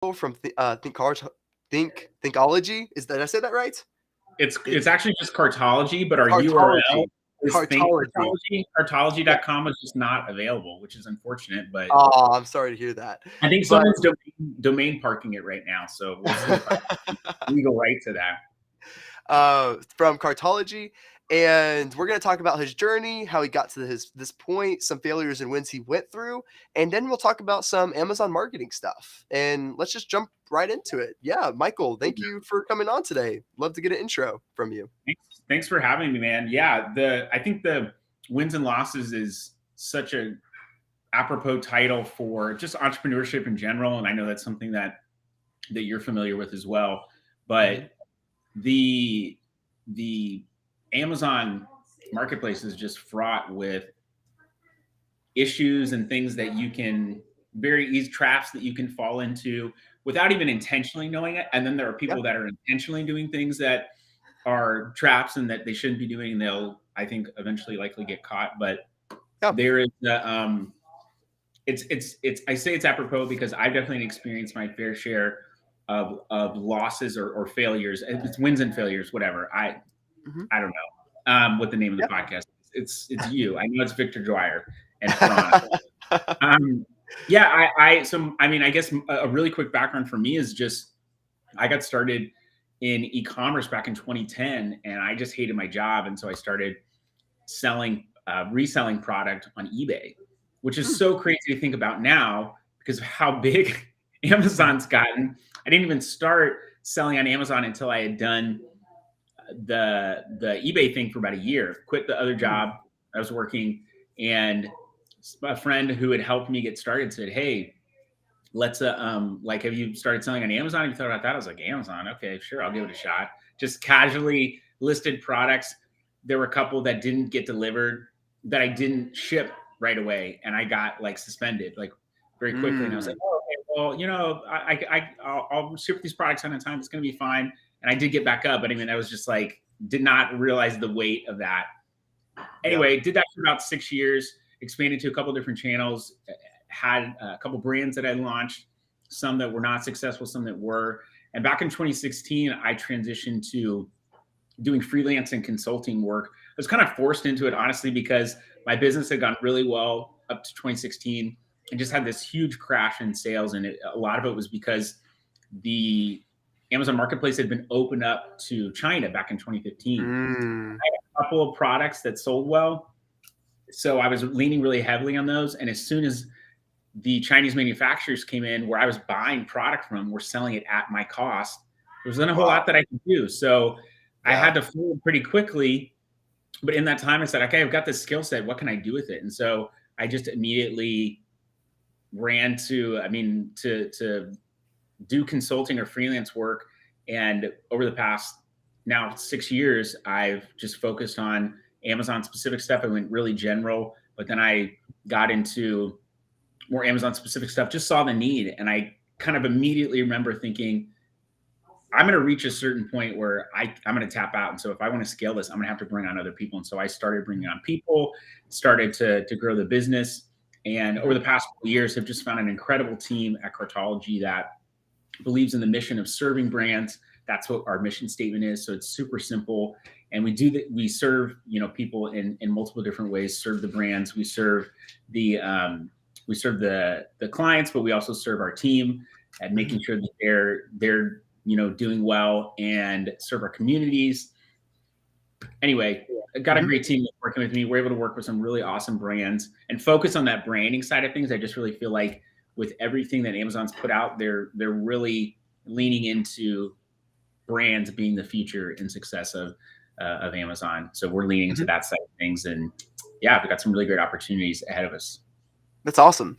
from Thinkology. Did I say that right? It's actually just Cartology, but our URL Cartology. is Think Cartology. Cartology. Yeah. Cartology.com is just not available, which is unfortunate. But Oh, I'm sorry to hear that. I think But someone's domain parking it right now, so we'll see if I have legal right to that. From Cartology, and we're going to talk about his journey, how he got to this point, some failures and wins he went through, and then we'll talk about some Amazon marketing stuff. And let's just jump right into it. Yeah, Michael, thank you for coming on today. Love to get an intro from you. Thanks for having me, man. Yeah, I think the wins and losses is such a apropos title for just entrepreneurship in general, and I know that's something that you're familiar with as well. But the Amazon marketplace is just fraught with issues and things that you can very easy traps that you can fall into without even intentionally knowing it. And then there are people that are intentionally doing things that are traps and that they shouldn't be doing. And they'll, I think, eventually likely get caught. But there is it's I say it's apropos because I've definitely experienced my fair share of losses or failures. It's wins and failures, whatever. I don't know what the name of the podcast is. It's you. I know it's Victor Dwyer and pirawna. I guess a really quick background for me is just I got started in e-commerce back in 2010, and I just hated my job, and so I started reselling product on eBay, which is so crazy to think about now because of how big Amazon's gotten. I didn't even start selling on Amazon until I had done the eBay thing for about a year, quit the other job I was working, and a friend who had helped me get started said, "Hey, let's have you started selling on Amazon? Have you thought about that?" I was like, "Amazon, okay, sure, I'll give it a shot." Just casually listed products. There were a couple that didn't get delivered that I didn't ship right away, and I got like suspended like very quickly. And I was like, "Oh, okay, well, I'll ship these products on time. It's going to be fine." And I did get back up, but I mean, I was just like, did not realize the weight of that. Anyway, did that for about 6 years, expanded to a couple different channels, had a couple brands that I launched, some that were not successful, some that were. And back in 2016, I transitioned to doing freelance and consulting work. I was kind of forced into it, honestly, because my business had gone really well up to 2016 and just had this huge crash in sales. And a lot of it was because the Amazon marketplace had been opened up to China back in 2015. I had a couple of products that sold well, so I was leaning really heavily on those. And as soon as the Chinese manufacturers came in where I was buying product from, were selling it at my cost, there wasn't a whole lot that I could do. So I had to fold pretty quickly. But in that time, I said, okay, I've got this skill set. What can I do with it? And so I just immediately ran to do consulting or freelance work. And over the past now 6 years, I've just focused on Amazon specific stuff. I went really general, but then I got into more Amazon specific stuff, just saw the need. And I kind of immediately remember thinking, I'm going to reach a certain point where I'm going to tap out. And so if I want to scale this, I'm going to have to bring on other people. And so I started bringing on people, started to grow the business. And over the past couple of years, have just found an incredible team at Cartology that believes in the mission of serving brands. That's what our mission statement is. So it's super simple. And we do that. We serve, people in multiple different ways, serve the brands. We serve the clients, but we also serve our team at making sure that they're doing well and serve our communities. Anyway, I got a great team working with me. We're able to work with some really awesome brands and focus on that branding side of things. I just really feel like with everything that Amazon's put out, they're really leaning into brands being the future and success of Amazon. So we're leaning into that side of things. And yeah, we've got some really great opportunities ahead of us. That's awesome.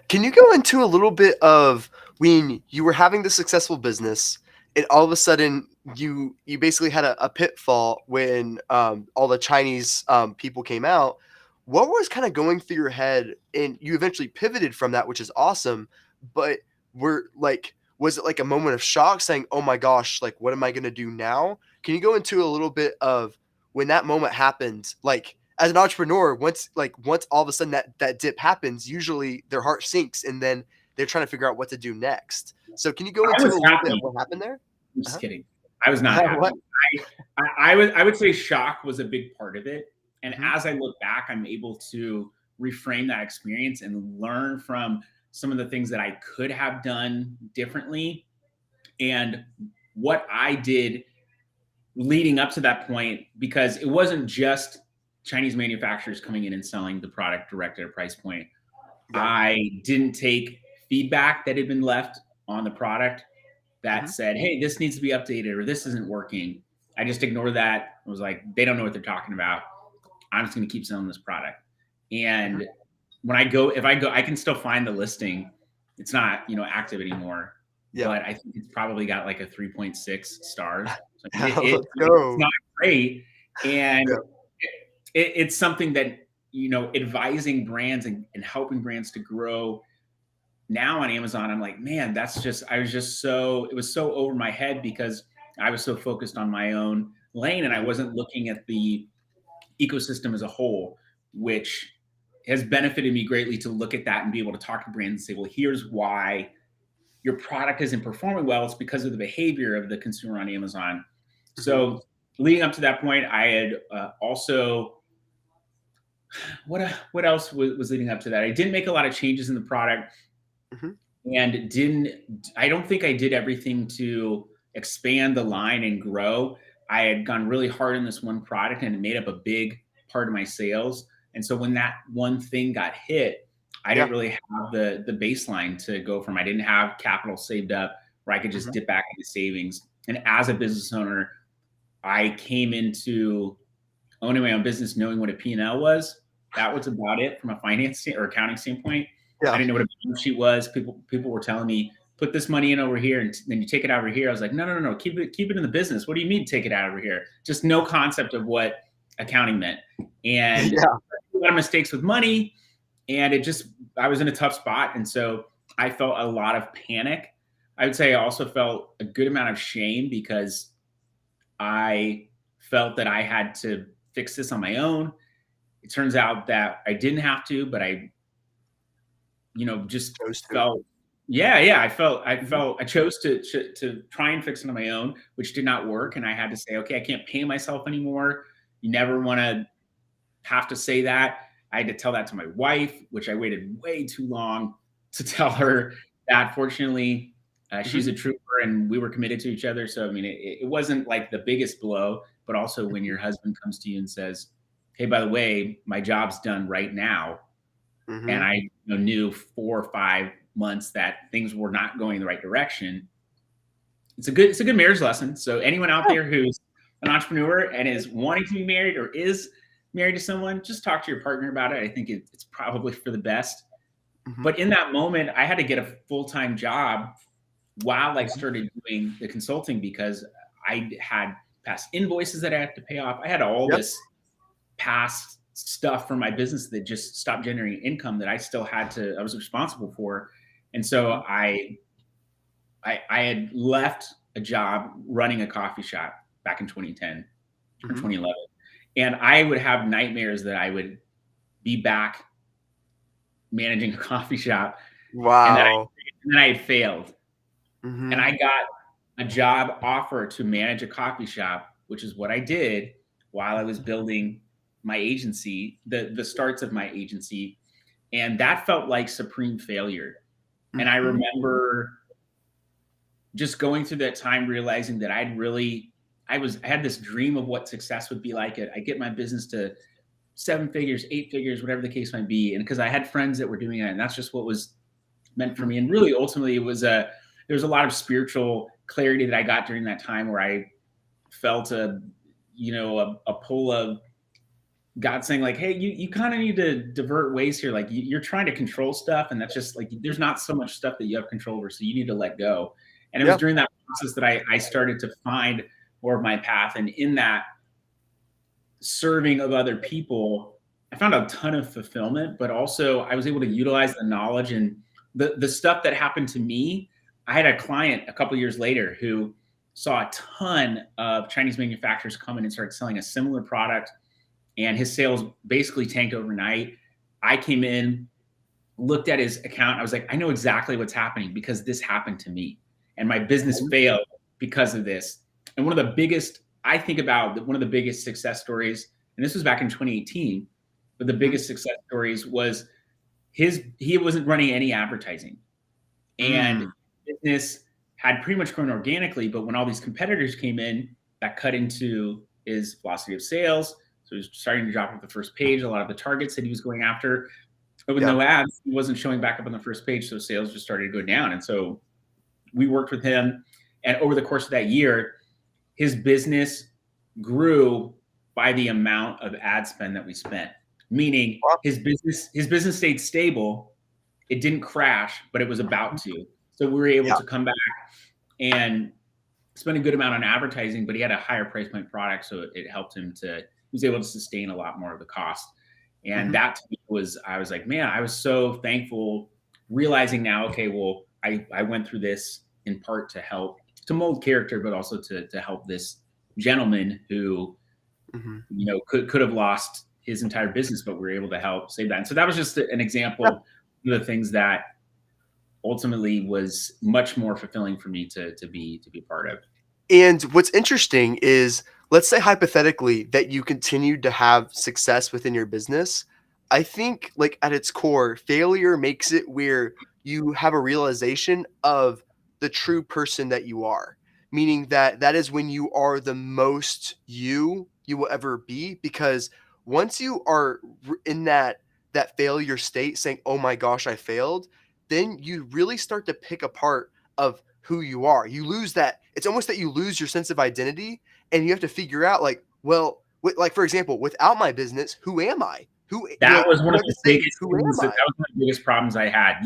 Can you go into a little bit of when you were having the successful business and all of a sudden you basically had a pitfall when all the Chinese people came out? What was kind of going through your head? And you eventually pivoted from that, which is awesome. But was it like a moment of shock saying, oh my gosh, like, what am I going to do now? Can you go into a little bit of when that moment happened? Like, as an entrepreneur, once all of a sudden that dip happens, usually their heart sinks and then they're trying to figure out what to do next. So can you go I into was a little bit of happy. what happened there? I'm just Uh-huh. kidding. I was not What? happy. I would say shock was a big part of it. And Mhm, as I look back, I'm able to reframe that experience and learn from some of the things that I could have done differently and what I did leading up to that point, because it wasn't just Chinese manufacturers coming in and selling the product direct at a price point. yeah, I didn't take feedback that had been left on the product that mhm, said, hey, this needs to be updated or this isn't working. I just ignored that. I was like, they don't know what they're talking about. I'm just going to keep selling this product. mhm, And when I go, if I go, I can still find the listing. It's not, active anymore, yeah. but I think it's probably got like a 3.6 stars. So I mean, Let's it's go. not great. And Yeah, it's something that, advising brands and helping brands to grow now on Amazon, I'm like, man, it was so over my head because I was so focused on my own lane and I mhm, wasn't looking at the ecosystem as a whole, which has benefited me greatly to look at that and be able to talk to brands and say, well, here's why your product isn't performing well. It's because of the behavior of the consumer on Amazon. mhm, So leading up to that point, I had also what else was leading up to that? I didn't make a lot of changes in the product mhm, and I don't think I did everything to expand the line and grow. I had gone really hard in this one product and it made up a big part of my sales. And so when that one thing got hit, I yeah, didn't really have the baseline to go from. I didn't have capital saved up where I could just mhm, dip back into savings. And as a business owner, I came into owning my own business, knowing what a P&L was. That was about it from a finance or accounting standpoint. I yeah, didn't know what a balance sheet was. People were telling me, put this money in over here and then you take it out over here. I was like, no. Keep it in the business. What do you mean take it out over here? Just no concept of what accounting meant. And yeah, a lot of mistakes with money. And I was in a tough spot. And so I felt a lot of panic. I would say I also felt a good amount of shame because I felt that I had to fix this on my own. It turns out that I didn't have to, but I, just chose to. felt, yeah, Mhm, I chose to try and fix it on my own, which did not work. And I had to say, okay, I can't pay myself anymore. You never want to have to say that. I had to tell that to my wife, which I waited way too long to tell her that. Fortunately, she's mhm, a trooper and we were committed to each other. So, I mean, it wasn't like the biggest blow, but also when mhm, your husband comes to you and says, hey, by the way, my job's done right now. And mhm, I knew 4 or 5 months that things were not going in the right direction. It's a good marriage lesson. So anyone out yeah, there who's an entrepreneur and is wanting to be married or is married to someone, just talk to your partner about it. I think it's probably for the best. mhm, But in that moment, I had to get a full-time job while I mhm, started doing the consulting because I had past invoices that I had to pay off. I had all yep, this past stuff from my business that just stopped generating income that I was responsible for. And so mhm, I had left a job running a coffee shop back in 2010 or mhm. 2011. And I would have nightmares that I would be back managing a coffee shop and Wow. then I had failed. And Mhm, I got a job offer to manage a coffee shop, which is what I did while I was building my agency, the starts of my agency. And that felt like supreme failure. And I mhm, remember just going through that time realizing that I had this dream of what success would be like. I get my business to 7 figures, 8 figures, whatever the case might be. And because I had friends that were doing it, and that's just what was meant for mhm, me. And really, ultimately, there was a lot of spiritual clarity that I got during that time where I felt a pull of God saying like, hey, you kind of need to divert ways here. Like you're trying to control stuff, and that's just like there's not so much stuff that you have control over, so you need to let go. And it was yeah, during that process that I started to find more of my path, and in that serving of other people, I found a ton of fulfillment, but also I was able to utilize the knowledge and the stuff that happened to me. I had a client a couple years later who saw a ton of Chinese manufacturers come in and start selling a similar product, and his sales basically tanked overnight. I came in, looked at his account. I was like, I know exactly what's happening because this happened to me and my business Mhm. failed because of this. And one of the biggest, I think about one of the biggest success stories, and this was back in 2018, but the Mhm. biggest success stories was he wasn't running any advertising and Mm. business had pretty much grown organically. But when all these competitors came in, that cut into his velocity of sales. So he was starting to drop off the first page. A lot of the targets that he was going after, but with Yeah. no ads, he wasn't showing back up on the first page. So sales just started to go down. And so we worked with him. And over the course of that year, his business grew by the amount of ad spend that we spent. Meaning Wow. his business stayed stable. It didn't crash, but it was about Mhm. to. So we were able Yeah. to come back and spend a good amount on advertising, but he had a higher price point product, so it helped him to. He was able to sustain a lot more of the cost, and Mhm. that to me was, I was like, man, I was so thankful, realizing now, okay, well, I went through this in part to help to mold character, but also to help this gentleman who Mhm. could have lost his entire business, but we were able to help save that. And so that was just an Yeah. example of the things that ultimately was much more fulfilling for me to be part of. And what's interesting is, let's say hypothetically that you continued to have success within your business. I think, like, at its core, failure makes it where you have a realization of the true person that you are. Meaning that that is when you are the most you will ever be, because once you are in that failure state saying, "Oh my gosh, I failed," then you really start to pick apart of who you are. You lose that, it's almost that you lose your sense of identity, and you have to figure out, like, well, like, for example, without my business, who am I? Who, That like, was one you of have to the say, biggest who things am that I? was one of the biggest problems I had.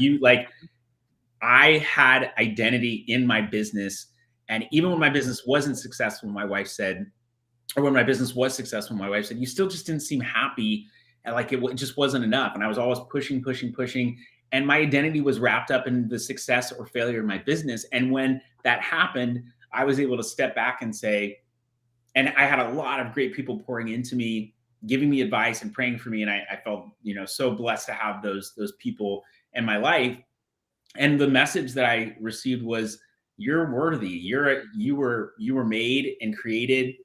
I had identity in my business. And even when my business wasn't successful, my wife said, or when my business was successful, my wife said, you still just didn't seem happy. And like it just wasn't enough. And I was always pushing, pushing, pushing. And my identity was wrapped up in the success or failure of my business. And when that happened, I was able to step back and say, and I had a lot of great people pouring into me, giving me advice and praying for me. And I felt, so blessed to have those people in my life. And the message that I received was, you're worthy. You were made and created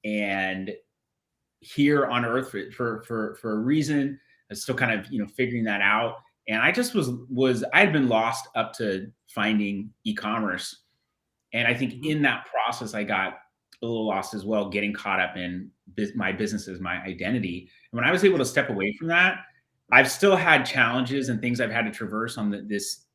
and here on earth for a reason. I'm still kind of figuring that out. And I just was I had been lost up to finding e-commerce. And I think Mhm. in that process, I got a little lost as well, getting caught up in my businesses, my identity. And when I was able Yeah. to step away from that, I've still had challenges and things I've had to traverse on this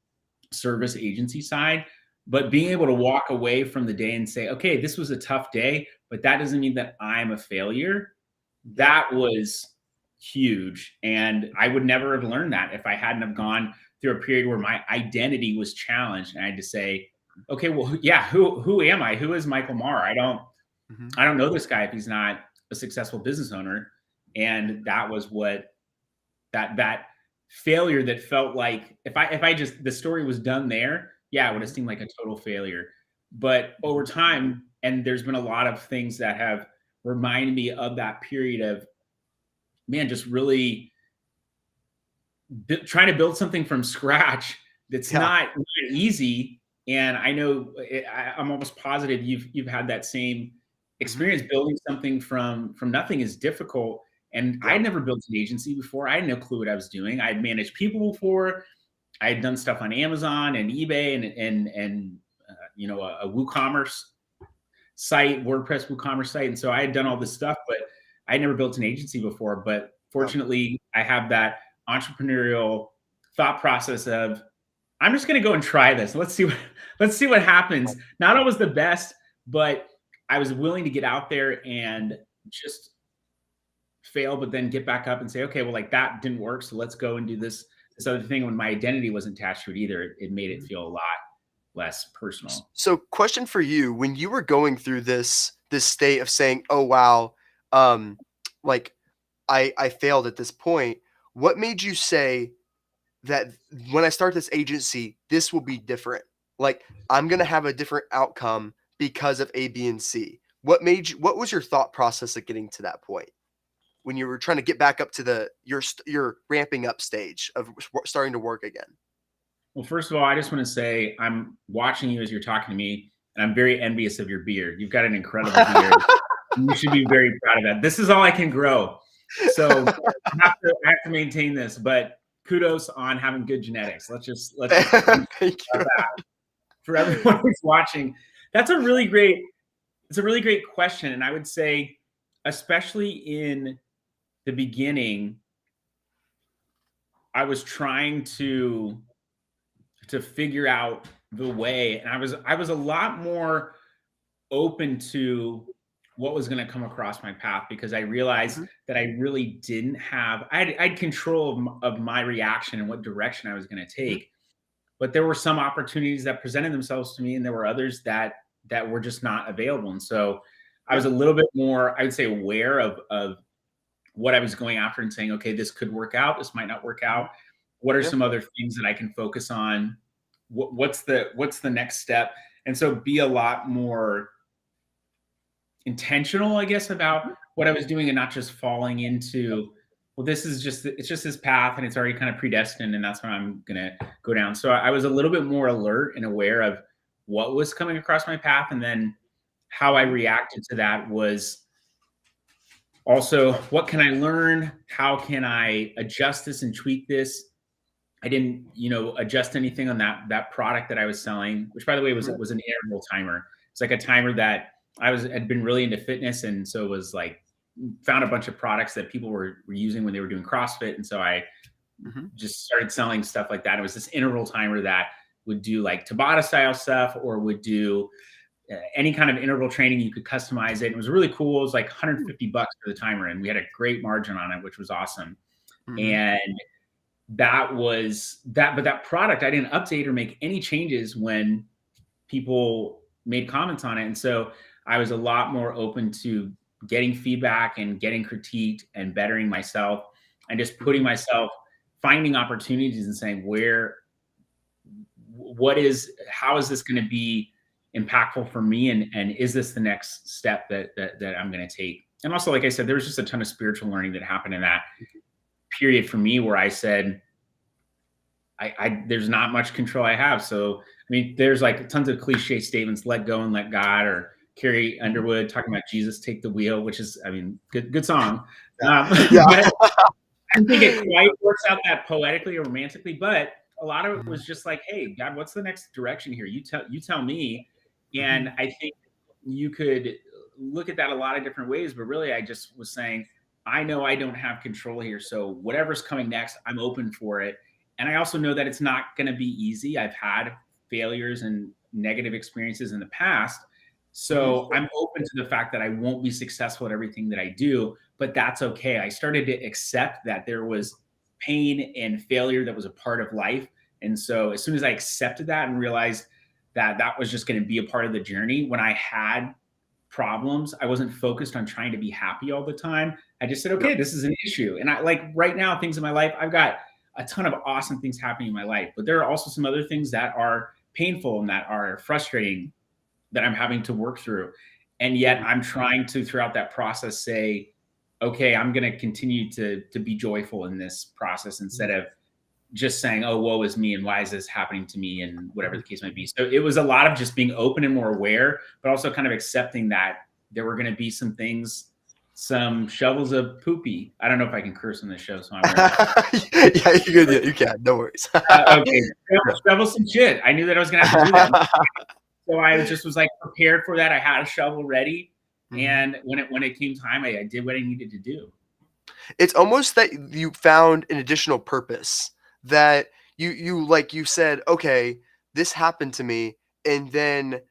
service agency side. But being able to walk away from the day and say, okay, this was a tough day, but that doesn't mean that I'm a failure. Yeah. That was huge. And I would never have learned that if I hadn't have gone through a period where my identity was challenged and I had to say, okay, well, yeah, who am I? Who is Michael Maher? Mhm. I don't know this guy if he's not a successful business owner. And that was what that failure that felt like, if I just the story was done there, yeah, it would have Mhm. seemed like a total failure. But over Mhm. time, and there's been a lot of things that have reminded me of that period of, man, just really trying to build something from scratch that's Yeah. not easy. And I know I'm almost positive you've had that same Mhm. experience. Building something from nothing is difficult. And Yeah. I'd never built an agency before. I had no clue what I was doing. I had managed people before. I had done stuff on Amazon and eBay and a WooCommerce site, WordPress WooCommerce site. And so I had done all this stuff, but I never built an agency before. But Yeah. fortunately, I have that entrepreneurial thought process of, I'm just going to go and try this. Let's see what happens. Not always the best, but I was willing to get out there and just fail, but then get back up and say, okay, well, like that didn't work. So let's go and do this other thing. When my identity wasn't attached to it either, it made it Mhm. feel a lot less personal. So, question for you: when you were going through this state of saying, "Oh wow, um, like, I failed at this point," what made you say that, when I start this agency, this will be different? Like, I'm gonna have a different outcome because of A, B, and C. What made you? What was your thought process of getting to that point? when you were trying to get back up to your ramping up stage of starting to work again? Well, first of all, I just want to say I'm watching you as you're talking to me, and I'm very envious of your beard. You've got an incredible beard. You should be very proud of that. This is all I can grow. So I have to maintain this, but kudos on having good genetics. Let's just Thank you. for everyone who's watching. That's a really great, it's a really great question. And I would say, especially in the beginning, I was trying to figure out the way, and I was a lot more open to what was going to come across my path, because I realized Mhm. that I really didn't have, I had control of my reaction and what direction I was going to Mhm. take. But there were some opportunities that presented themselves to me, and there were others that were just not available. And so I Yeah. was a little bit more, I would say, aware of what I was going after and saying, okay, this could work out, this might not work Mhm. out. What are Yeah. some other things that I can focus on? What's the next step? And so be a lot more intentional, I guess, about Mhm. what I was doing, and not just falling into, well, it's just this path and it's already kind of predestined and that's what I'm gonna go down. So I was a little bit more alert and aware of what was coming across my path, and then how I Mhm. reacted to that was also, what can I learn? How can I adjust this and tweak this? I didn't, adjust anything on that product that I was selling, which, by the way, Mhm. was an interval timer. It's like a timer that had been really into fitness, and so it was like, found a bunch of products that people were using when they were doing CrossFit, and so I Mhm. just started selling stuff like that. It was this interval timer that would do like Tabata style stuff, or would do any kind of interval training. You could customize it. It was really cool. It was like Mhm. $150 for the timer, and we had a great margin on it, which was awesome. Mhm. And that was that, but that product I didn't update or make any changes when people made comments on it. And so I was a lot more open to getting feedback and getting critiqued and bettering myself, and just putting Mhm. myself, finding opportunities and saying, how is this going to be impactful for me, and is this the next step that I'm going to take? And also, like I said, there was just a ton of spiritual learning that happened in that period for me, where I said, there's not much control I have. So, I mean, there's like tons of cliche statements, let go and let God, or Carrie Mhm. Underwood talking about Jesus take the wheel, which is, I mean, good song. Yeah. But I don't think it quite works out that poetically or romantically, but a lot of it Mhm. was just like, hey, God, what's the next direction here? You tell me. And Mhm. I think you could look at that a lot of different ways, but really I just was saying, I know I don't have control here. So whatever's coming next, I'm open for it. And I also know that it's not going to be easy. I've had failures and negative experiences in the past. Mhm. So I'm open to the fact that I won't be successful at everything that I do, but that's okay. I started to accept that there was pain and failure that was a part of life. And so as soon as I accepted that and realized that that was just going to be a part of the journey, when I had problems, I wasn't focused on trying to be happy all the time. I just said, Yep. okay, this is an issue. And I, like, right now, things in my life, I've got a ton of awesome things happening in my life, but there are also some other things that are painful and that are frustrating that I'm having to work through. And yet Mhm. I'm trying to, throughout that process, say, okay, I'm going to continue to be joyful in this process, instead of just saying, oh, woe is me, and why is this happening to me, and whatever Mhm. the case might be. So it was a lot of just being open and more aware, but also kind of accepting that there were going to be some things, some shovels of poopy. I don't know if I can curse on this show, so I won't. Yeah, you can. Yeah, you can. No worries. Okay, shovel some shit. I knew that I was going to have to do that. So I was like prepared for that. I had a shovel ready, Mhm. and when it came time, I did what I needed to do. It's almost that you found an additional purpose that like you said, okay, this happened to me, and then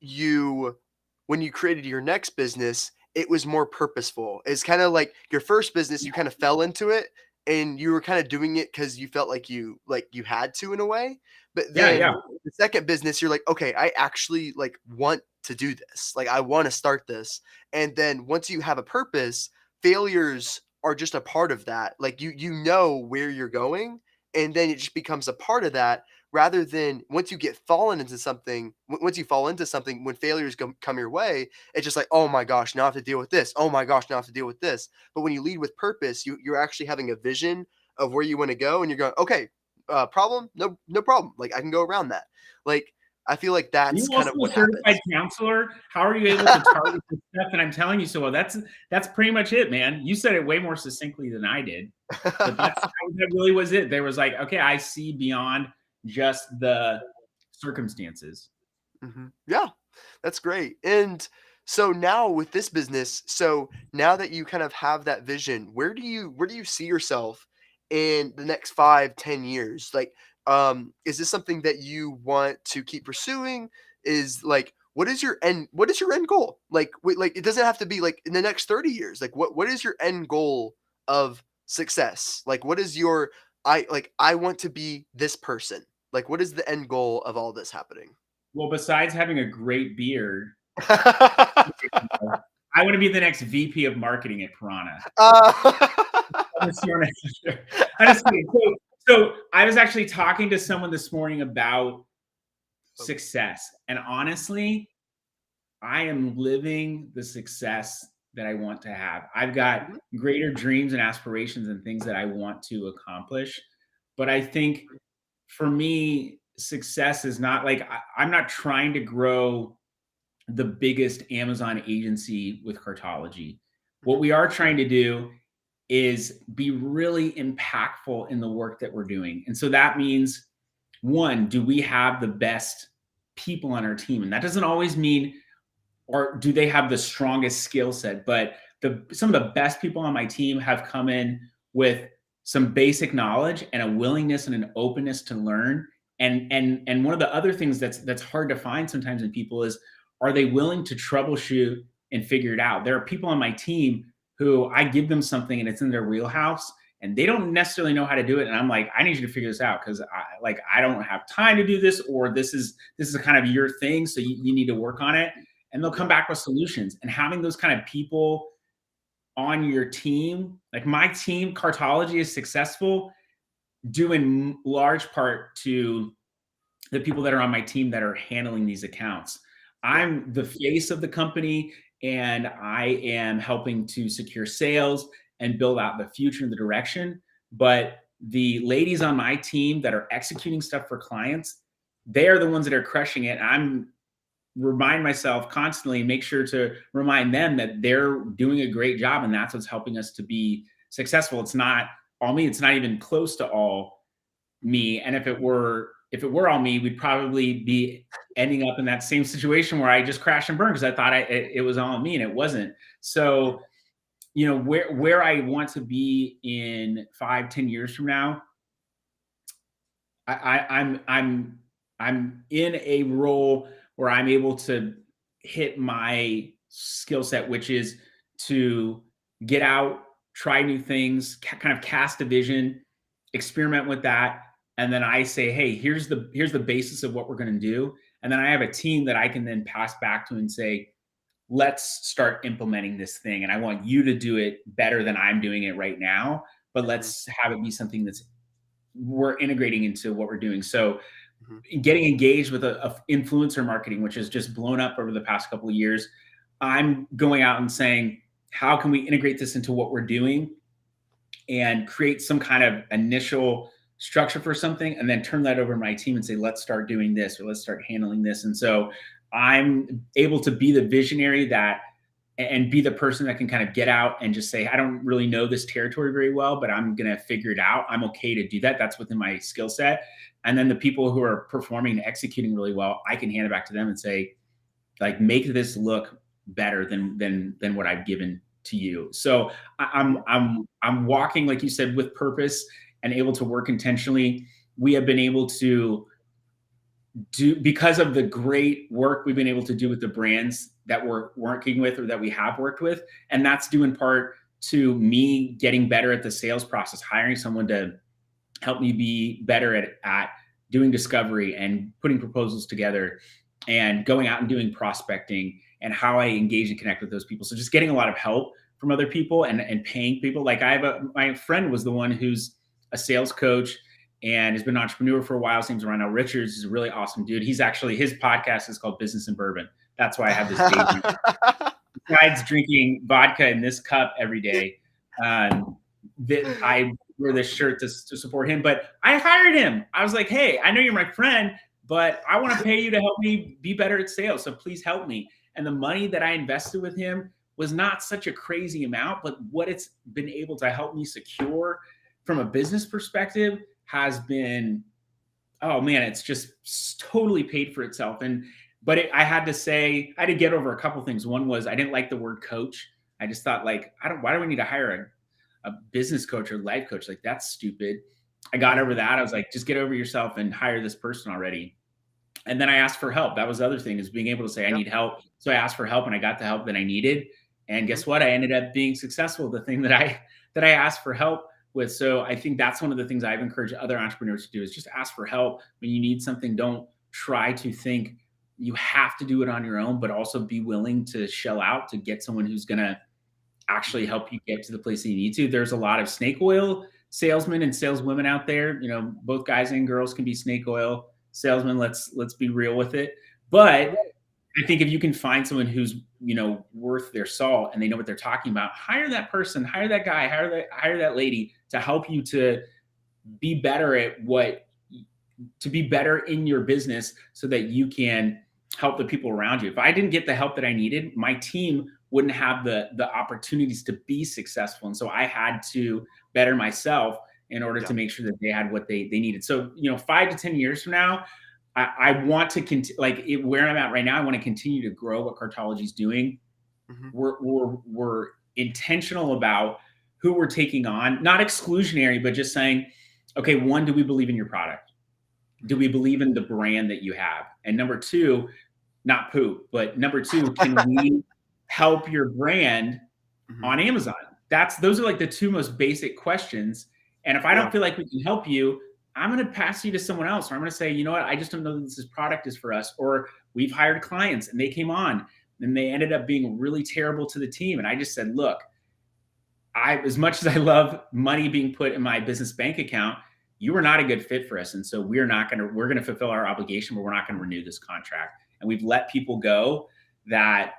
you when you created your next business, it was more purposeful. It's kind of like your first business, you kind of fell into it and you were kind of doing it because you felt like you had to in a way. But Yeah, then yeah, the second business, you're like, okay, I actually like want to do this. Like I want to start this. And then once you have a purpose, failures are just a part of that. Like you know where you're going, and then it just becomes a part of that rather than once you get fallen into something, once you fall into something, when failures come your way, it's just like, oh my gosh, now I have to deal with this. Oh my gosh, now I have to deal with this. But when you lead with purpose, you're actually having a vision of where you want to go, and you're going, okay, problem, no problem. Like I can go around that. Like I feel like Are that's you kind also of a what certified happens. counselor? How are you able to target the stuff that I'm telling you so well? That's pretty much it, man. You said it way more succinctly than I did, but that really was it. There was like, okay, I see beyond just the circumstances. Yeah, that's great. And so now with this business, so now that you kind of have that vision, where do you see yourself in the next 5, 10 years? Like, is this something that you want to keep pursuing? Is like what is your end goal? Like like it doesn't have to be like in the next 30 years. Like what is your end goal of success? Like what is your I want to be this person. Like what is the end goal of all this happening? Well, besides having a great beard, I want to be the next VP of marketing at Piranha. Uh, Honestly, so I was actually talking to someone this morning about success, and honestly, I am living the success that I want to have. I've got Mhm, greater dreams and aspirations and things that I want to accomplish, but I think for me, success is not like I'm not trying to grow the biggest Amazon agency with Cartology. What mhm, we are trying to do is be really impactful in the work that we're doing. And so that means, one, do we have the best people on our team? And that doesn't always mean, or do they have the strongest skill set? But some of the best people on my team have come in with some basic knowledge and a willingness and an openness to learn. And one of the other things that's hard to find sometimes in people is, are they willing to troubleshoot and figure it out? There are people on my team who I give them something and it's in their wheelhouse and they don't necessarily know how to do it. And I'm like, I need you to figure this out because I don't have time to do this, or this is kind of your thing. So you need to work on it. And they'll come yeah, back with solutions. And having those kind of people on your team, like my team, Cartology, is successful due in large part to the people that are on my team that are handling these accounts. yeah, I'm the face of the company and I am helping to secure sales and build out the future and the direction. But the ladies on my team that are executing stuff for clients, they are the ones that are crushing it. I'm remind myself constantly, make sure to remind them that they're doing a great job and that's what's helping us to be successful. It's not all me, it's not even close to all me. And if it were all me, we'd probably be ending up in that same situation where I just crash and burn because I thought it was all me and it wasn't. So, where I want to be in 5, 10 years from now, I'm in a role where I'm able to hit my skill set, which is to get out, try new things, kind of cast a vision, experiment with that, and then I say, hey, here's the basis of what we're going to do, and then I have a team that I can then pass back to and say, let's start implementing this thing, and I want you to do it better than I'm doing it right now, but mhm, let's have it be something that's we're integrating into what we're doing. So mhm, getting engaged with a influencer marketing, which has just blown up over the past couple of years, I'm going out and saying, how can we integrate this into what we're doing and create some kind of initial structure for something and then turn that over to my team and say, let's start doing this or let's start handling this. And so I'm able to be the visionary that and be the person that can kind of get out and just say, I don't really know this territory very well, but I'm going to figure it out. I'm okay to do that. That's within my skill set. And then the people who are performing and executing really well, I can hand it back to them and say, like, make this look better than what I've given to you. So mhm, I'm walking, like you said, with purpose and able to work intentionally. We have been able to do, because of the great work we've been able to do with the brands that we're working with or that we have worked with. And that's due in part to me getting better at the sales process, hiring someone to help me be better at doing discovery and putting proposals together and going out and doing prospecting and how I engage and connect with those people. So just getting a lot of help from other people and paying people. Like my friend was the one who's a sales coach and has been an entrepreneur for a while. His name's Ronald Richards. He's a really awesome dude. His podcast is called Business and Bourbon. That's why I have this day drink. Besides drinking vodka in this cup every day, that I wear this shirt to support him. But I hired him. I was like, hey, I know you're my friend, but I want to pay you to help me be better at sales. So please help me. And the money that I invested with him was not such a crazy amount, but what it's been able to help me secure from a business perspective has been, oh man, it's just totally paid for itself. But I had to get over a couple things. One was I didn't like the word coach. I just thought like, why do we need to hire a business coach or life coach? Like that's stupid. I got over that. I was like, just get over yourself and hire this person already. And then I asked for help. That was the other thing, is being able to say, I need help. So I asked for help and I got the help that I needed. And guess what? I ended up being successful, the thing that I asked for help with. So I think that's one of the things I've encouraged other entrepreneurs to do, is just ask for help when you need something. Don't try to think you have to do it on your own, but also be willing to shell out to get someone who's going to actually help you get to the place that you need to. There's a lot of snake oil salesmen and saleswomen out there. You know, both guys and girls can be snake oil salesmen. Let's be real with it. But I think if you can find someone who's, you know, worth their salt and they know what they're talking about, hire that person, hire that guy, hire that lady to help you to be better at to be better in your business so that you can help the people around you. If I didn't get the help that I needed, my team wouldn't have the opportunities to be successful. And so I had to better myself in order to make sure that they had what they needed. So, you know, 5 to 10 years from now, I want to continue, where I'm at right now, I want to continue to grow what Cartology is doing. We're intentional about who we're taking on, not exclusionary, but just saying, okay, one, do we believe in your product? Do we believe in the brand that you have? And number two, not poop, but number two, can we help your brand on Amazon? Those are like the two most basic questions. And if I don't feel like we can help you, I'm going to pass you to someone else. Or I'm going to say, you know what? I just don't know that this product is for us. Or we've hired clients and they came on and they ended up being really terrible to the team. And I just said, look, as much as I love money being put in my business bank account, you are not a good fit for us. And so we're going to fulfill our obligation, but we're not going to renew this contract. And we've let people go that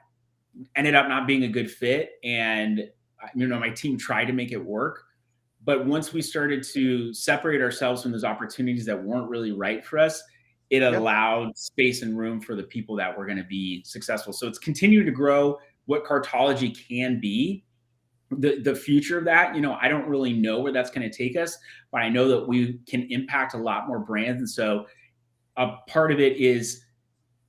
ended up not being a good fit. And, you know, my team tried to make it work. But once we started to separate ourselves from those opportunities that weren't really right for us, it allowed space and room for the people that were going to be successful. So it's continuing to grow what Cartology can be. The future of that, you know, I don't really know where that's going to take us, but I know that we can impact a lot more brands. And so a part of it is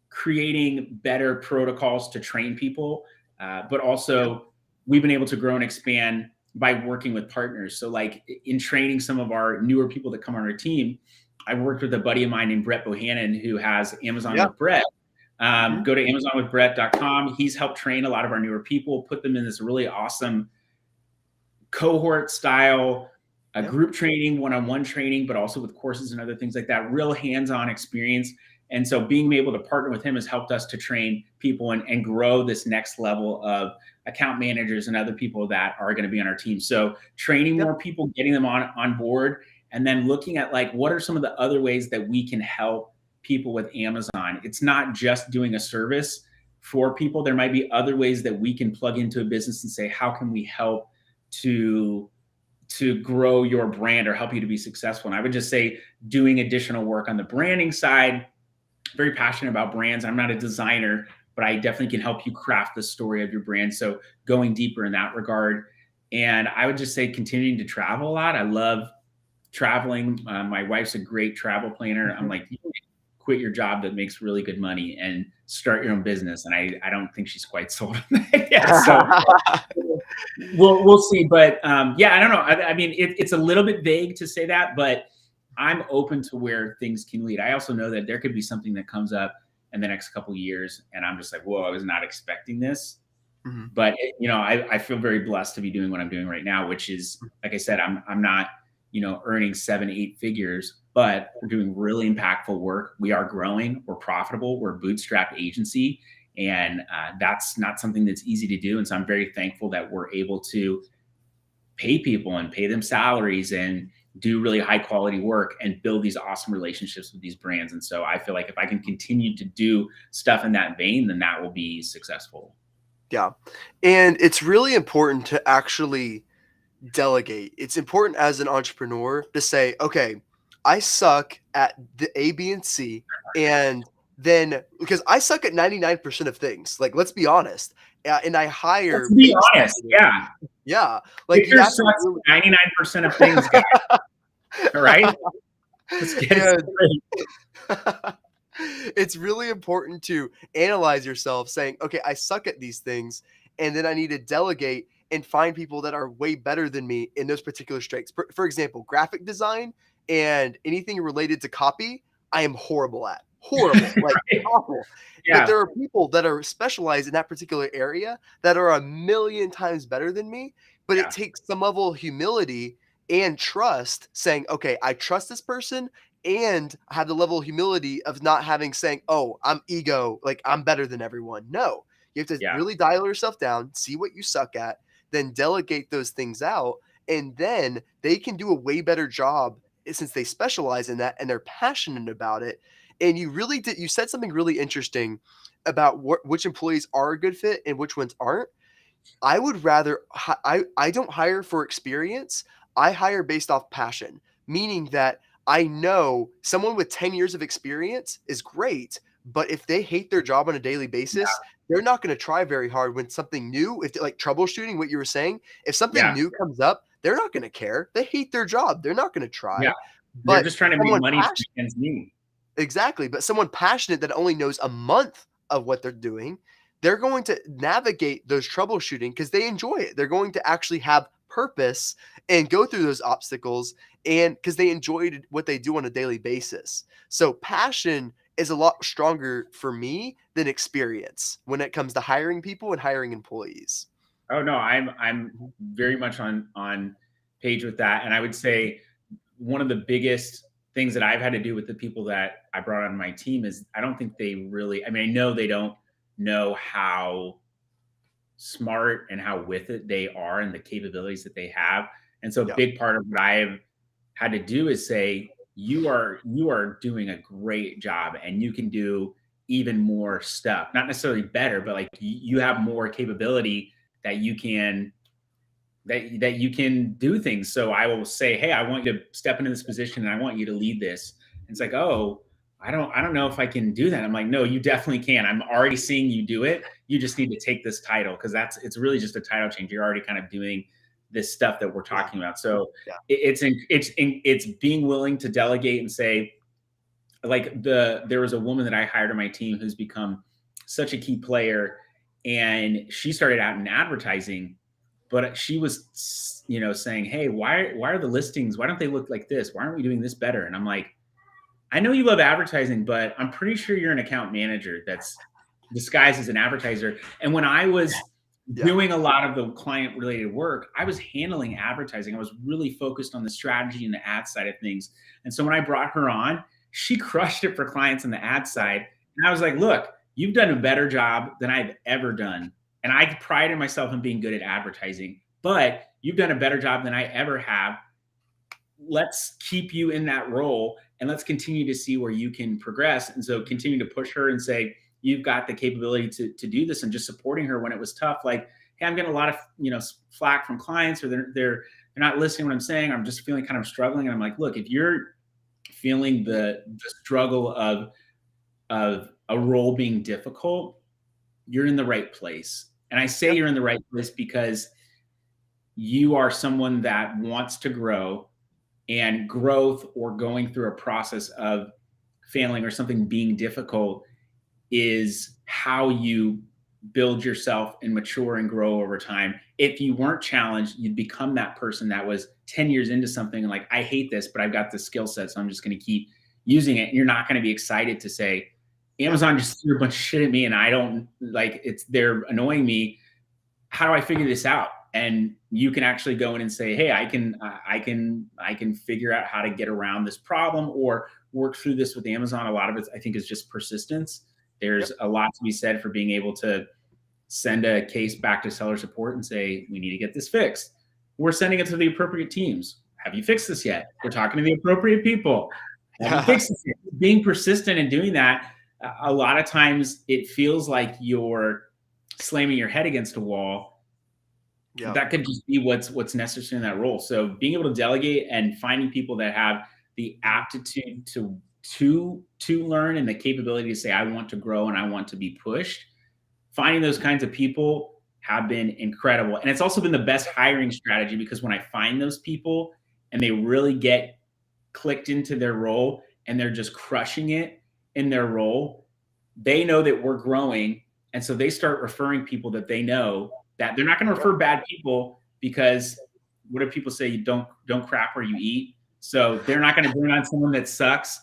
creating better protocols to train people, but also we've been able to grow and expand by working with partners. So like in training some of our newer people that come on our team, I worked with a buddy of mine named Brett Bohannon, who has Amazon with Brett. Go to amazonwithbrett.com. He's helped train a lot of our newer people, put them in this really awesome cohort style, group training, one-on-one training, but also with courses and other things like that, real hands-on experience. And so being able to partner with him has helped us to train people and grow this next level of account managers and other people that are going to be on our team. So training more people, getting them on board, and then looking at like, what are some of the other ways that we can help people with Amazon? It's not just doing a service for people. There might be other ways that we can plug into a business and say, how can we help to grow your brand or help you to be successful? And I would just say doing additional work on the branding side. Very passionate about brands. I'm not a designer, but I definitely can help you craft the story of your brand. So going deeper in that regard. And I would just say continuing to travel a lot. I love traveling. My wife's a great travel planner. I'm like, you quit your job that makes really good money and start your own business. And I don't think she's quite sold on that yet. So we'll see. But yeah, I don't know. I mean, it's a little bit vague to say that, but I'm open to where things can lead. I also know that there could be something that comes up in the next couple of years, and I'm just like, whoa, I was not expecting this. But you know, I feel very blessed to be doing what I'm doing right now, which is, like I said, I'm not, you know, earning 7-8 figures, but we're doing really impactful work. We are growing. We're profitable. We're a bootstrapped agency, and that's not something that's easy to do. And so I'm very thankful that we're able to pay people and pay them salaries and do really high quality work and build these awesome relationships with these brands. And so I feel like if I can continue to do stuff in that vein, then that will be successful. Yeah. And it's really important to actually delegate. It's important as an entrepreneur to say, okay, I suck at the A, B, and C. And then because I suck at 99% of things, like, let's be honest. And I hire Let's be honest. basically, Yeah. yeah, like you Victor have to sucks really, at 99% of things, guys. All right. Let's get it and straight. it's really important to analyze yourself saying, okay, I suck at these things, and then I need to delegate and find people that are way better than me in those particular strengths. For example, graphic design and anything related to copy, I am horrible at. Horrible, like Right. awful. But Yeah. there are people that are specialized in that particular area that are a million times better than me. But it Yeah. takes some level of humility and trust saying, okay, I trust this person and have the level of humility of not having saying, "Oh, I'm ego, like I'm better than everyone." No, you have to Yeah. really dial yourself down, see what you suck at, then delegate those things out, and then they can do a way better job since they specialize in that and they're passionate about it. And you said something really interesting about which employees are a good fit and which ones aren't. I would rather I don't hire for experience. I hire based off passion, meaning that I know someone with 10 years of experience is great, but if they hate their job on a daily basis, they're not going to try very hard when something new, if like troubleshooting what you were saying, if something Yeah. new comes up, they're not going to care. They hate their job. They're not going to Yeah. try. They're But just trying to make someone money to passionate, make ends meet. exactly, but someone passionate that only knows a month of what they're doing, they're going to navigate those troubleshooting because they enjoy it. They're going to actually have purpose and go through those obstacles and because they enjoyed what they do on a daily basis. So passion is a lot stronger for me than experience when it comes to hiring people and hiring employees. Oh no, I'm Mhm. very much on page with that. And I would say one of the biggest things that I've had to do with the people that I brought on my team is I don't think they really, I mean, I know they don't know how smart and how with it they are and the capabilities that they have. And so a Yeah. big part of what I've had to do is say, you are doing a great job and you can do even more stuff. Not necessarily better, but like you have more capability that you can that you can do things. So I will say, hey, I want you to step into this position and I want you to lead this. And it's like, oh, I don't know if I can do that. I'm like, no, you definitely can. I'm already seeing you do it. You just need to take this title because it's really just a title change. You're already kind of doing this stuff that we're Yeah. talking about. So Yeah. it's being willing to delegate and say, like there was a woman that I hired on my team who's become such a key player, and she started out in advertising, but she was saying, hey, why are the listings, why don't they look like this, why aren't we doing this better? And I'm like, I know you love advertising, but I'm pretty sure you're an account manager that's disguised as an advertiser. And when I was Yeah. doing a lot of the client related work, I was handling advertising. I was really focused on the strategy and the ad side of things. And so when I brought her on, she crushed it for clients on the ad side. And I was like, look, you've done a better job than I've ever done. And I prided myself in being good at advertising, but you've done a better job than I ever have. Let's keep you in that role and let's continue to see where you can progress. And so continue to push her and say, you've got the capability to do this, and just supporting her when it was tough. Like, hey, I'm getting a lot of, flack from clients, or they're not listening to what I'm saying. I'm just feeling kind of struggling. And I'm like, look, if you're feeling the struggle of a role being difficult, you're in the right place. And I say Yeah. you're in the right place because you are someone that wants to grow, and growth or going through a process of failing or something being difficult is how you build yourself and mature and grow over time. If you weren't challenged, you'd become that person that was 10 years into something and like, I hate this, but I've got the skill set, so I'm just going to keep using it. And you're not going to be excited to say, Yeah. Amazon just threw a bunch of shit at me and I don't like they're annoying me. How do I figure this out? And you can actually go in and say, hey, I can figure out how to get around this problem or work through this with Amazon. A lot of it, I think, is just persistence. There's Yep. a lot to be said for being able to send a case back to seller support and say, we need to get this fixed. We're sending it to the appropriate teams. Have you fixed this yet? We're talking to the appropriate people. Have you Yeah. fixed this yet? Being persistent and doing that, a lot of times it feels like you're slamming your head against a wall. Yeah. That could just be what's necessary in that role. So being able to delegate and finding people that have the aptitude to learn and the capability to say, I want to grow and I want to be pushed, finding those kinds of people have been incredible. And it's also been the best hiring strategy, because when I find those people and they really get clicked into their role and they're just crushing it in their role, they know that we're growing. And so they start referring people that they know, that they're not going to refer bad people, because what do people say? You don't crap where you eat. So they're not going to bring on someone that sucks.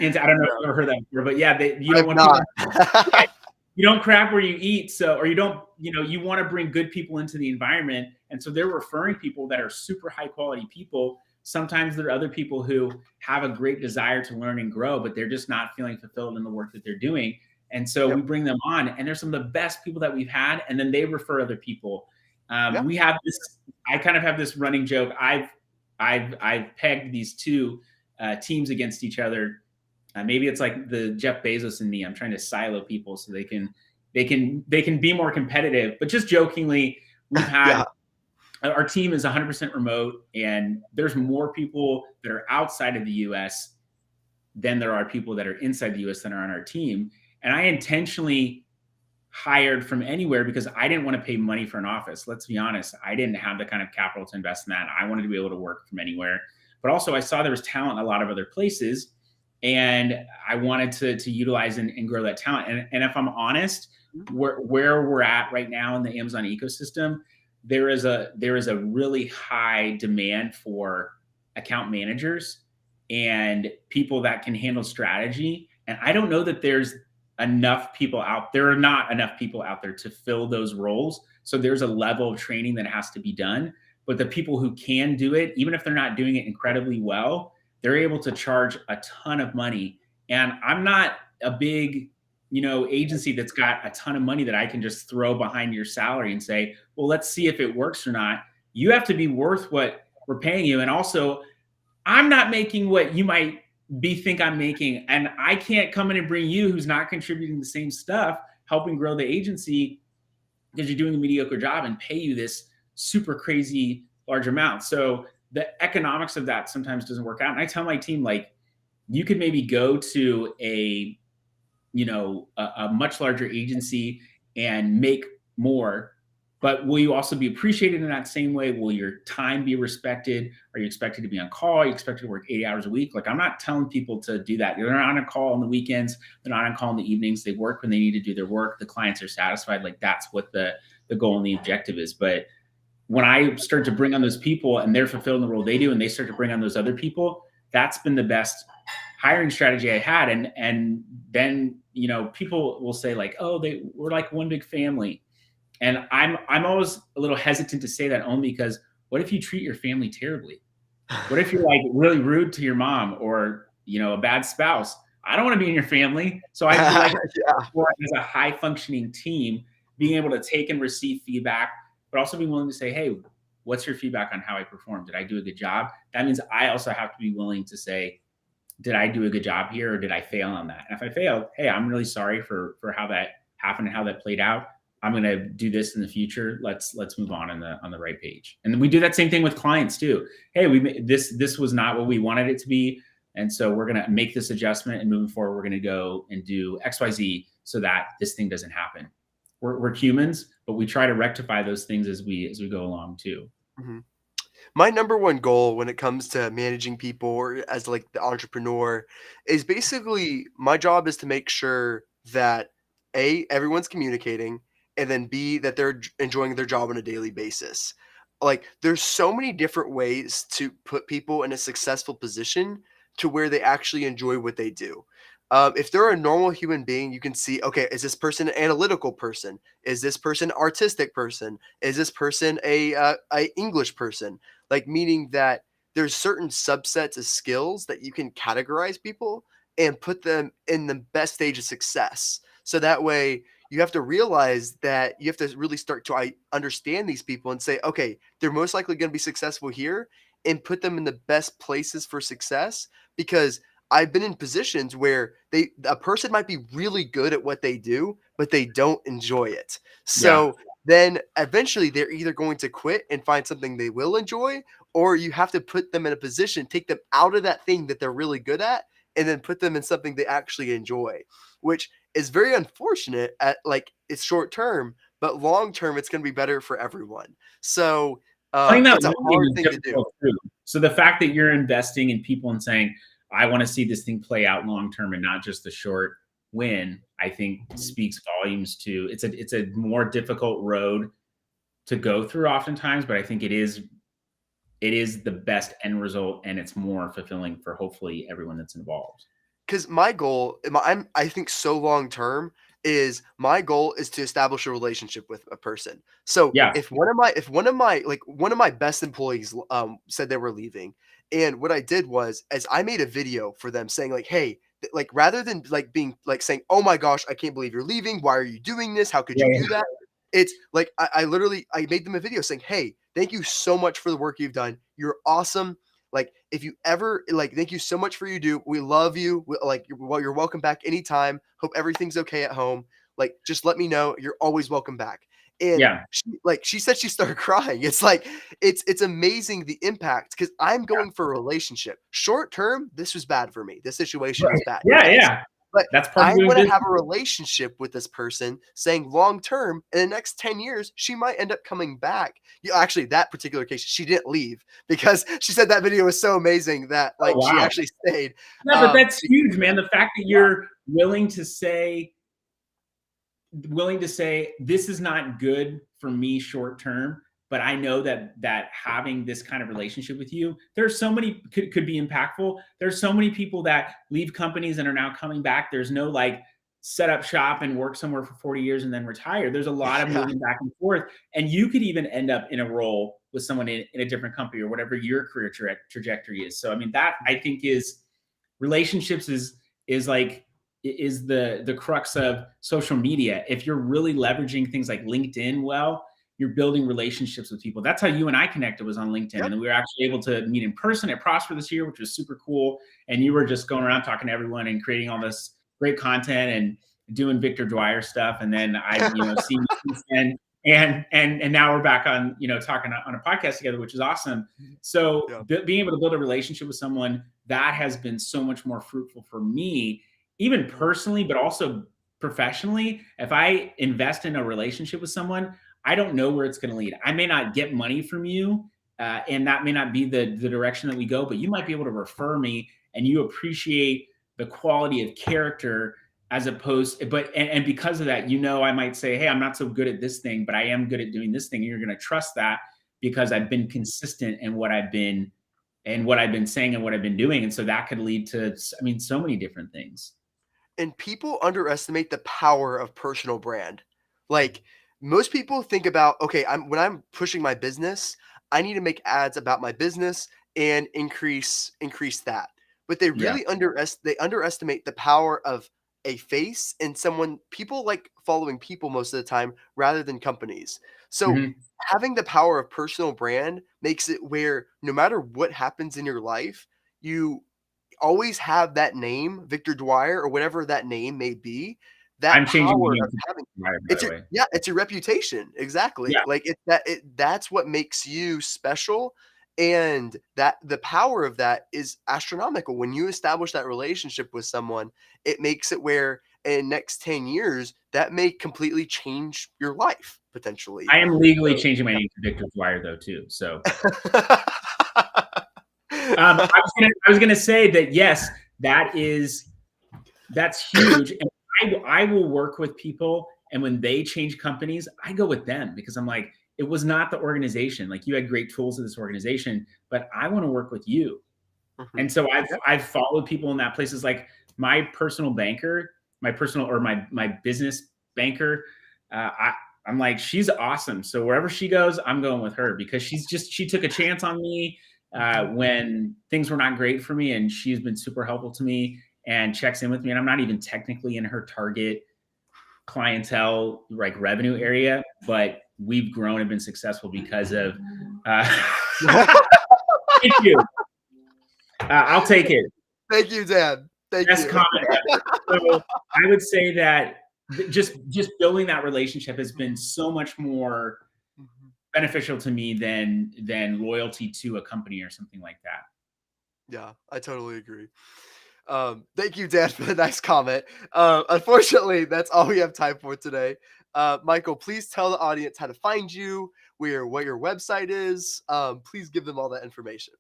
And I don't know if you've ever heard that before, but yeah, you don't I've want people. not. You don't crap where you eat. So, or you don't, you want to bring good people into the environment. And so they're referring people that are super high quality people. Sometimes there are other people who have a great desire to learn and grow, but they're just not feeling fulfilled in the work that they're doing. And so Yep. we bring them on, and they're some of the best people that we've had. And then they refer other people. Yeah. We have this, I kind of have this running joke. I've pegged these two teams against each other. Maybe it's like the Jeff Bezos and me. I'm trying to silo people so they can be more competitive. But just jokingly, we've had Yeah. our team is 100% remote, and there's more people that are outside of the U.S. than there are people that are inside the U.S. that are on our team. And I intentionally hired from anywhere because I didn't want to pay money for an office. Let's be honest, I didn't have the kind of capital to invest in that. I wanted to be able to work from anywhere. But also, I saw there was talent in a lot of other places, and I wanted to utilize and grow that talent. And if I'm honest, where we're at right now in the Amazon ecosystem, there is a really high demand for account managers and people that can handle strategy. And I don't know that there's enough people out there. Are not enough people out there to fill those roles. So there's a level of training that has to be done. But the people who can do it, even if they're not doing it incredibly well, they're able to charge a ton of money. And I'm not a big, agency that's got a ton of money that I can just throw behind your salary and say, well, let's see if it works or not. You have to be worth what we're paying you. And also, I'm not making what you might think I'm making. And I can't come in and bring you, who's not contributing the same stuff, helping grow the agency because you're doing a mediocre job, and pay you this super crazy large amount. So the economics of that sometimes doesn't work out. And I tell my team, like, you could maybe go to a much larger agency and make more, but will you also be appreciated in that same way? Will your time be respected? Are you expected to be on call? Are you expected to work 80 hours a week? Like, I'm not telling people to do that. They're not on call on the weekends. They're not on call in the evenings. They work when they need to do their work. The clients are satisfied. Like, that's what the goal and the objective is. But when I start to bring on those people and they're fulfilling the role they do, and they start to bring on those other people, that's been the best hiring strategy I had. And then, people will say, like, oh, we're like one big family. And I'm always a little hesitant to say that, only because what if you treat your family terribly? What if you're like really rude to your mom, or, a bad spouse? I don't want to be in your family. So I feel like as a high functioning team, being able to take and receive feedback, but also be willing to say, hey, what's your feedback on how I performed? Did I do a good job? That means I also have to be willing to say, did I do a good job here, or did I fail on that? And if I failed, hey, I'm really sorry for how that happened and how that played out. I'm going to do this in the future. Let's move on the right page. And then we do that same thing with clients too. Hey, this was not what we wanted it to be. And so we're going to make this adjustment, and moving forward, we're going to go and do XYZ so that this thing doesn't happen. We're humans, but we try to rectify those things as we go along too. Mm-hmm. My number one goal when it comes to managing people, or as like the entrepreneur, is basically my job is to make sure that A, everyone's communicating, and then B, that they're enjoying their job on a daily basis. Like, there's so many different ways to put people in a successful position to where they actually enjoy what they do. If they're a normal human being, you can see, okay, is this person an analytical person? Is this person an artistic person? Is this person a English person? Like, meaning that there's certain subsets of skills that you can categorize people and put them in the best stage of success. So that way you have to realize that you have to really start to understand these people and say, okay, they're most likely going to be successful here. and put them in the best places for success, because I've been in positions where a person might be really good at what they do, but they don't enjoy it. Yeah. So then eventually they're either going to quit and find something they will enjoy, or you have to put them in a position, take them out of that thing that they're really good at, and then put them in something they actually enjoy, which is very unfortunate at like it's short term, but long term it's going to be better for everyone. So Playing that it's a long game hard is thing to do. difficult too. So the fact that you're investing in people and saying, I want to see this thing play out long term and not just the short win, I think speaks volumes to it's a more difficult road to go through oftentimes, but I think it is the best end result, and it's more fulfilling for hopefully everyone that's involved. Because my goal, I think so long term, is my goal is to establish a relationship with a person. So Yeah. if one of my best employees said they were leaving, and what I did was as I made a video for them saying like, hey, like rather than like being like saying, oh my gosh, I can't believe you're leaving. Why are you doing this? How could Yeah. you do that? It's like I literally I made them a video saying, hey, thank you so much for the work you've done. You're awesome. Like, if you ever like, thank you so much for you do. We love you. Like, you're welcome back anytime. Hope everything's okay at home. Like, just let me know. You're always welcome back. And Yeah. she said she started crying. It's like it's amazing the impact, because I'm going for a relationship. Short term, this was bad for me. This situation was Right. bad. Yeah. It is. Yeah. But That's part I of doing want to business. have a relationship with this person, saying long term, in the next 10 years, she might end up coming back. Actually, that particular case, she didn't leave because she said that video was so amazing that Oh, like she wow. actually stayed. Yeah, but that's huge, Yeah, man. The fact that you're willing to say this is not good for me short term, but I know that having this kind of relationship with you, there's so many could be impactful. There's so many people that leave companies and are now coming back. There's no like set up shop and work somewhere for 40 years and then retire. There's a lot of yeah, moving back and forth, and you could even end up in a role with someone in a different company or whatever your career trajectory is. So I mean, that I think is relationships is like is the crux of social media. If you're really leveraging things like LinkedIn well, you're building relationships with people. That's how you and I connected, was on LinkedIn. yep, And we were actually able to meet in person at Prosper this year, which was super cool. And you were just going around talking to everyone and creating all this great content and doing Victor Dwyer stuff. And then I, seen you since then. And now we're back on, talking on a podcast together, which is awesome. So yep. being able to build a relationship with someone, that has been so much more fruitful for me, even personally, but also professionally. If I invest in a relationship with someone, I don't know where it's going to lead. I may not get money from you, and that may not be the direction that we go, but you might be able to refer me, and you appreciate the quality of character as opposed, and because of that, I might say, hey, I'm not so good at this thing, but I am good at doing this thing. And you're going to trust that because I've been consistent in what I've been saying and what I've been doing. And so that could lead to, I mean, so many different things. And people underestimate the power of personal brand. Like, most people think about, okay, when I'm pushing my business, I need to make ads about my business and increase that. But they Yeah. really underestimate the power of a face and someone. People like following people most of the time rather than companies. So Mhm. having the power of personal brand makes it where no matter what happens in your life, you always have that name, Victor Dwyer or whatever that name may be, that I'm changing my power name of to having Dwyer, by it's the your way. yeah, it's your reputation. Exactly. Yeah. Like that's what makes you special. And that the power of that is astronomical. When you establish that relationship with someone, it makes it where in next 10 years, that may completely change your life potentially. I am legally So, changing my name to Victor Dwyer though, too. So yeah. I was gonna say that yes, that's huge. And I will work with people, and when they change companies, I go with them because I'm like, it was not the organization. Like, you had great tools in this organization, but I want to work with you. Mhm. And so Yep. I've followed people in that places, like my personal banker, my business banker. I'm like, she's awesome. So wherever she goes, I'm going with her because she took a chance on me when things were not great for me, and she's been super helpful to me and checks in with me. And I'm not even technically in her target clientele, like revenue area, but we've grown and been successful because of. Uh, Thank you. I'll take it. Thank you, Dan. Thank Best you. comment ever. So I would say that just building that relationship has been so much more beneficial to me than loyalty to a company or something like that. Yeah, I totally agree. Thank you, Dan, for the nice comment. Unfortunately, that's all we have time for today. Michael, please tell the audience how to find you, what your website is. Please give them all that information.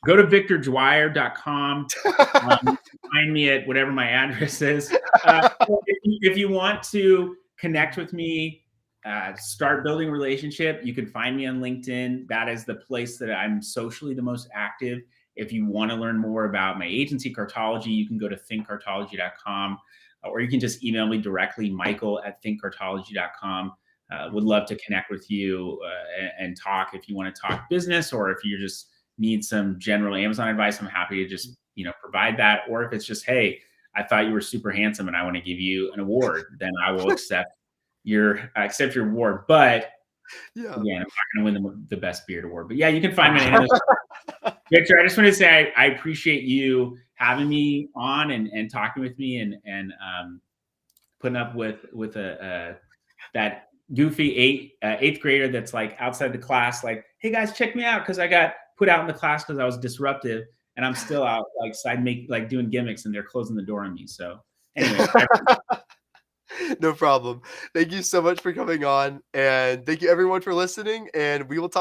Go to victordwyer.com. You can find me at whatever my address is. If you want to connect with me, start building a relationship, you can find me on LinkedIn. That is the place that I'm socially the most active. If you want to learn more about my agency, Cartology, you can go to thinkcartology.com, or you can just email me directly, michael@thinkcartology.com. Would love to connect with you and talk if you want to talk business, or if you just need some general Amazon advice. I'm happy to just, provide that. Or if it's just, hey, I thought you were super handsome and I want to give you an award, then I will accept your award. But Yeah. again, I'm not going to win the best beard award. But yeah, you can find me on Victor, I just want to say I appreciate you having me on and talking with me and putting up with that goofy eighth grader that's like outside the class, like, hey guys, check me out, because I got put out in the class because I was disruptive, and I'm still out like doing gimmicks, and they're closing the door on me. So anyway, no problem. Thank you so much for coming on, and thank you everyone for listening, and we will talk